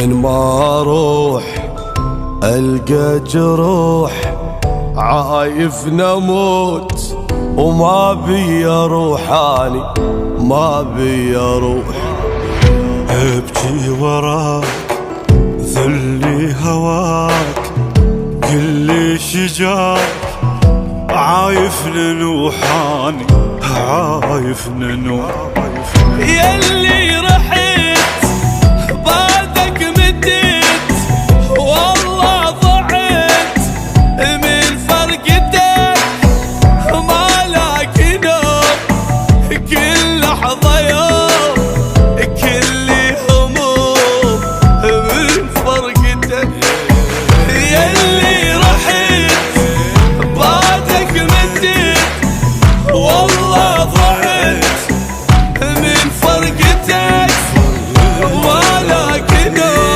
وين ما اروح القى جروح، عايف نموت وما بي اروح، اني ما بي اروح. ابكي وراك ذلي هواك، كل شجاك عايف ننوحاني، عايف ننوح. ياللي رحت بعدك مديت، والله ضعت من فرقتك، ما لاقي نوم كل لحظة يوم، كل هموم من فرقتك. ياللي رحت بعدك مديت، والله ضعت من فرقتك، ولاك نوم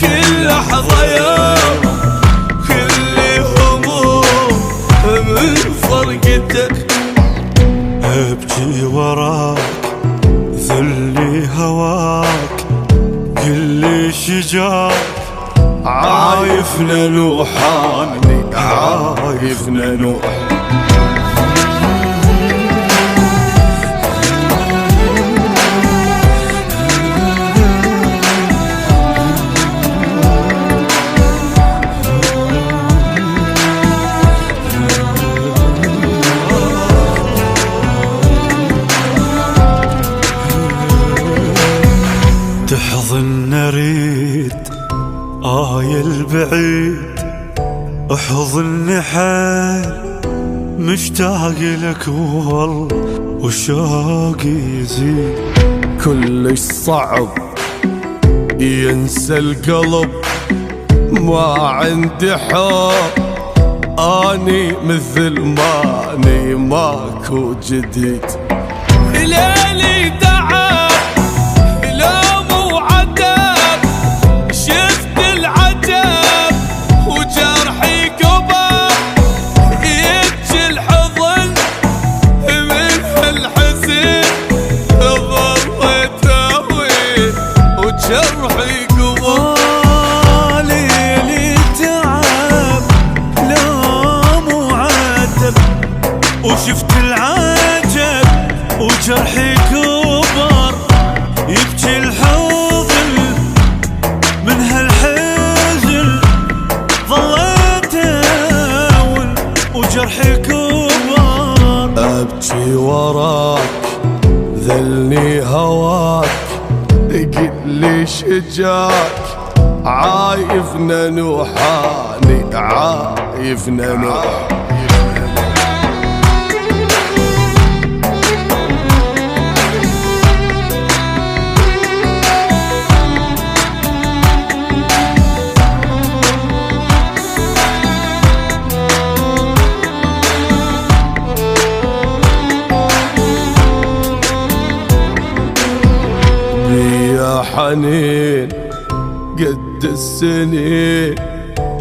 كل لحظة يوم، كل هموم من فرقتك. ابكي وراك ذلي هواك، كل شجاك عايف ننوحاني، عايف ننوح. تحضن اريد البعيد، احضني حيل مشتاق لك والله وشوقي يزيد. كلش صعب ينسى القلب، ما عندي حب اني مثل ماني ماكو جديد. ليلي تعب لوم وعتب، شفت العجب وجرحي كبر، يبكي الحضن من هالحزن، ظليت اهوي وجرحي كبر. ليلي تعب لوم وعتب، وشفت العجب وجرحي كبر، يبكي الحضن من هالحزن، ظليت اول وجرحي كبر. ابكي وراك ذلني هواك، قلي شجاك عايف ننوحاني، عايف ننوح. يا حنين قد السنين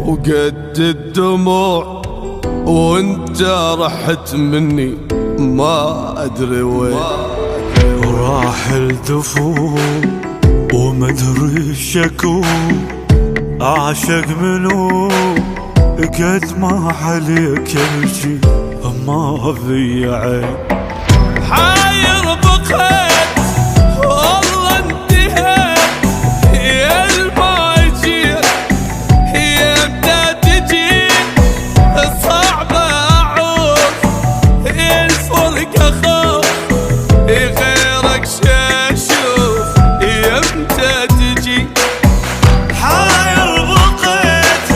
وقد الدموع، وانت رحت مني ما ادري وين. راح الدفوع ومدري شكو، اعشق منو قد ما عليك الجي، ما في عين. حاير بقيت والله انتهيت، يا الماجير يمتى تجي، صعب اعوف الفرقة خوف، غيرك شاشوف يمتى تجي. حاير بقيت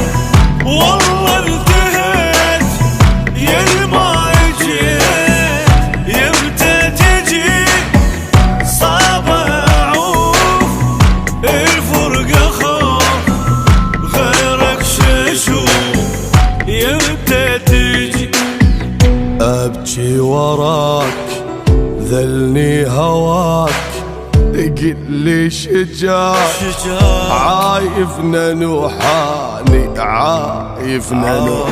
والله انتهيت، يا الماجير يمتى تجي، صعب اعوف الفرقة خوف، غيرك شاشوف يمتى تجي. ابكي وراك ذلني هواك، قلي شجاك عايف ننوحاني، عايف ننوح.